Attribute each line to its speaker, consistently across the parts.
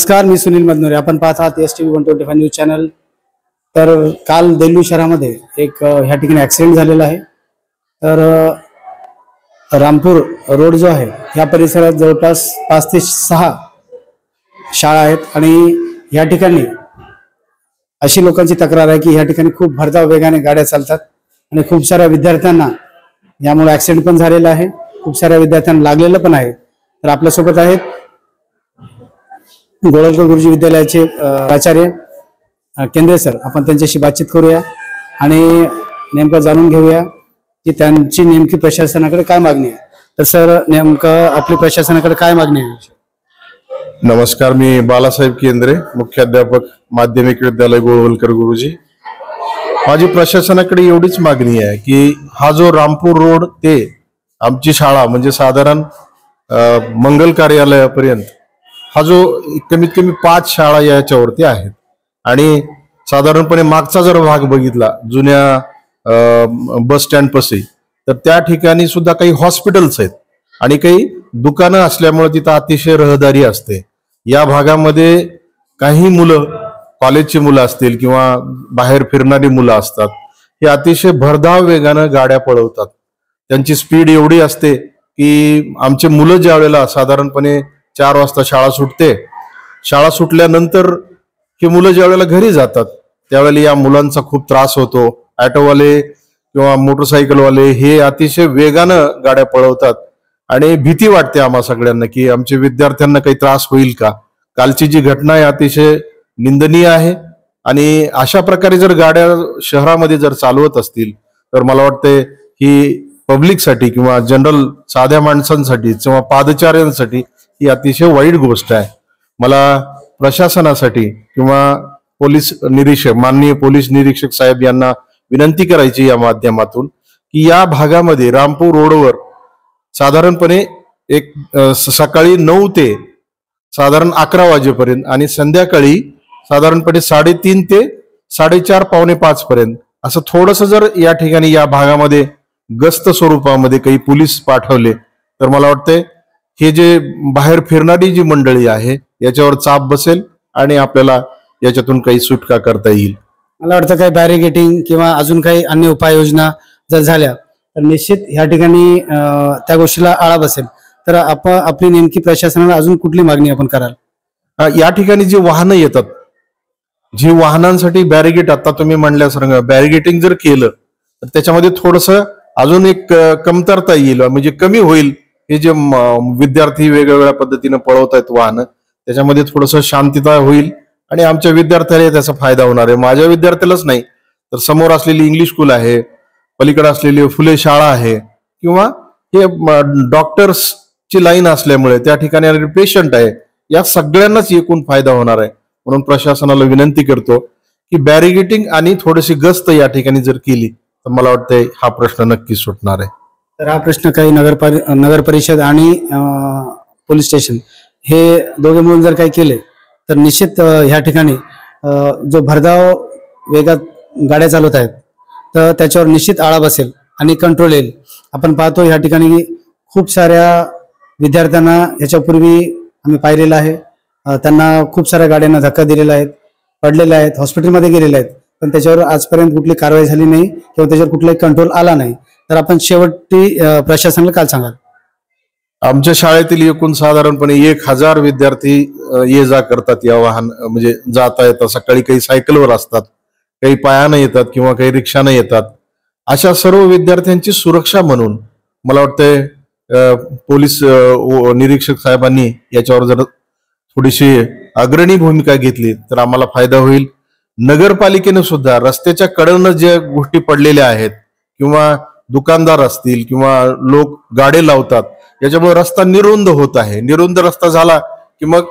Speaker 1: नमस्कार, मी सुनील मदनोरे. आपण पाहत आहात STV 125 न्यूज चॅनल. तर काल देल्लू शहरामध्ये एक ह्या ठिकाणी ॲक्सिडेंट झालेला आहे. तर रामपूर रोड जो आहे या परिसरात जवळपास 5 ते 6 शाळा आहेत आणि या ठिकाणी अशी लोकांची तक्रार आहे की या ठिकाणी खूप भरधाव वेगाने गाड्या चालतात आणि खूप साऱ्या विद्यार्थ्यांना यामुळे ॲक्सिडेंट पण झालेला आहे. खूप साऱ्या विद्यार्थ्यांना लागलेलं पण आहे. तर आपल्यासोबत आहेत गोळलकर गुरुजी विद्यालयाचे प्राचार्य केंद्रे सर. आपण त्यांच्याशी बातचीत करूया आणि नेमकं जाणून घेऊया की त्यांची नेमकी प्रशासनाकडे काय मागणी आहे. तर सर, नेमकं आपली प्रशासनाकडे काय मागणी आहे?
Speaker 2: नमस्कार, मी बालासाहेब केंद्रे, मुख्याध्यापक माध्यमिक विद्यालय गोळवलकर गुरुजी. माझी प्रशासनाकडे एवढीच मागणी आहे की हा जो रामपूर रोड ते आमची शाळा म्हणजे साधारण मंगल कार्यालयापर्यंत हा जो कमीत कमी 5 शाळा याच्यावरती आहेत आणि साधारणपणे मागचा जर भाग बघितला जुन्या बस स्टँड पाशी, तर त्या ठिकाणी सुद्धा काही हॉस्पिटल्स आहेत आणि काही दुकानं असल्यामुळे तिथं अतिशय रहदारी असते. या भागामध्ये काही मुलं, कॉलेजची मुलं असतील किंवा बाहेर फिरणारी मुलं असतात, हे अतिशय भरधाव वेगानं गाड्या पळवतात. त्यांची स्पीड एवढी असते की आमचे मुलं ज्या वेळेला साधारणपणे 4 वाजता शाळा सुटते, शाळा सुटल्यानंतर ही मुलं ज्या वेळेला घरी जातात त्यावेळेला या मुलांचा खूप त्रास होतो. ऑटोवाले किंवा मोटरसायकलवाले हे अतिशय वेगानं गाड्या पळवतात आणि भीती वाटते आम्हा सगळ्यांना की आमच्या विद्यार्थ्यांना काही त्रास होईल का. कालची जी घटना आहे अतिशय निंदनीय आहे आणि अशा प्रकारे जर गाड्या शहरामध्ये जर चालवत असतील तर मला वाटतंय ही पब्लिकसाठी किंवा जनरल साध्या माणसांसाठी किंवा पादचाऱ्यांसाठी ही अतिशय वाईट गोष्ट आहे. मला प्रशासनासाठी किंवा पोलीस निरीक्षक, माननीय पोलीस निरीक्षक साहेब यांना विनंती करायची या माध्यमातून की या भागामध्ये रामपूर रोडवर साधारणपणे एक सकाळी 9 ते साधारण 11 वाजेपर्यंत आणि संध्याकाळी साधारणपणे 3:30 ते 4:30 पावणे 5 पर्यंत असं थोडस जर या ठिकाणी या भागामध्ये गस्त स्वरूपामध्ये काही पोलीस पाठवले तर मला वाटतंय हे जे बाहेर फिरणारी जी मंडळी आहे याच्यावर चाप बसेल आणि आपल्याला याच्यातून काही सुटका करता येईल.
Speaker 1: मला वाटतं काही बॅरिगेटिंग किंवा अजून काही अन्य उपाययोजना जर झाल्या तर निश्चित ह्या ठिकाणी त्या गोष्टीला आळा बसेल. तर आपली नेमकी प्रशासनाला अजून कुठली मागणी आपण कराल?
Speaker 2: या ठिकाणी जी वाहनं येतात, जी वाहनांसाठी बॅरिगेट, आता तुम्ही म्हणल्यासारखं बॅरिगेटिंग जर केलं तर त्याच्यामध्ये थोडस अजून एक कमतरता येईल, म्हणजे कमी होईल. हे जे विद्यार्थी वेगवेगळ्या पद्धतीने पळवतायत वाहन, त्याच्यामध्ये थोडस शांतता होईल आणि आमच्या विद्यार्थ्याला त्याचा फायदा होणार आहे. माझ्या विद्यार्थ्यालाच नाही तर समोर असलेली इंग्लिश स्कूल आहे, पलीकडे असलेली फुले शाळा आहे किंवा हे डॉक्टर्सची लाईन असल्यामुळे त्या ठिकाणी पेशंट आहे, या सगळ्यांनाच एकूण फायदा होणार आहे. म्हणून प्रशासनाला विनंती करतो की बॅरिगेटिंग आणि थोडीशी गस्त या ठिकाणी जर केली तर मला वाटतंय हा प्रश्न नक्की सुटणार आहे.
Speaker 1: तर हा प्रश्न काही नगर परिषद आणि पोलीस स्टेशन हे दोघे मिळून जर काही केले तर निश्चित ह्या ठिकाणी जो भरधाव वेगात गाड्या चालवत आहेत तर त्याच्यावर निश्चित आळा बसेल आणि कंट्रोल येईल. आपण पाहतो ह्या ठिकाणी खूप साऱ्या विद्यार्थ्यांना ह्याच्यापूर्वी आम्ही पाहिलेलं आहे, त्यांना खूप साऱ्या गाड्यांना धक्का दिलेला आहेत, पडलेले आहेत, हॉस्पिटलमध्ये गेलेले आहेत, पण त्याच्यावर आजपर्यंत कुठली कारवाई झाली नाही किंवा त्याच्यावर कुठलाही कंट्रोल आला नाही. तर आपण शेवटी प्रशासनाला काय सांगाल?
Speaker 2: आमच्या शाळेतील एकूण साधारणपणे 1000 विद्यार्थी ये जा करतात या वाहन, म्हणजे जाता येतात. सकाळी काही सायकलवर असतात, काही पायानं येतात किंवा काही रिक्षानं येतात. अशा सर्व विद्यार्थ्यांची सुरक्षा म्हणून मला वाटतंय पोलीस निरीक्षक साहेबांनी याच्यावर जर थोडीशी अग्रणी भूमिका घेतली तर आम्हाला फायदा होईल. नगरपालिकेने सुद्धा रस्त्याच्या कडेनं ज्या गोष्टी पडलेल्या आहेत किंवा दुकानदार असतील किंवा लोक गाडे लावतात, याच्यामुळे रस्ता निरुंद होत आहे. निरुंद रस्ता झाला की मग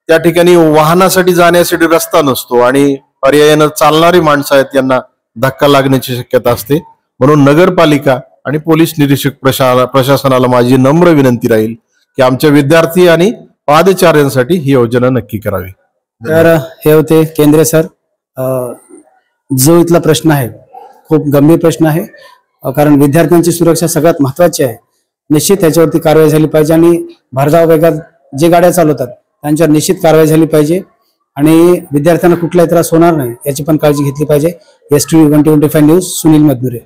Speaker 2: त्या ठिकाणी वाहनासाठी जाण्यासाठी रस्ता नसतो आणि पर्यायानं चालणारी माणसं आहेत यांना धक्का लागण्याची शक्यता असते. म्हणून नगरपालिका आणि पोलीस निरीक्षक प्रशासनाला माझी नम्र विनंती राहील की आमच्या विद्यार्थी आणि पादचाऱ्यांसाठी ही योजना नक्की करावी.
Speaker 1: तर हे होते केंद्रे सर. जो इथला प्रश्न आहे खूप गंभीर प्रश्न आहे, कारण विद्यार्थ्यांची सुरक्षा सगळ्यात महत्वाची आहे. निश्चित त्याच्यावरती कारवाई झाली पाहिजे आणि भरधाव वेगात जे गाड्या चालवतात त्यांच्यावर निश्चित कारवाई झाली पाहिजे आणि विद्यार्थ्यांना कुठलाही त्रास होणार नाही याची पण काळजी घेतली पाहिजे. STV 125 news, Sunil मधुरे.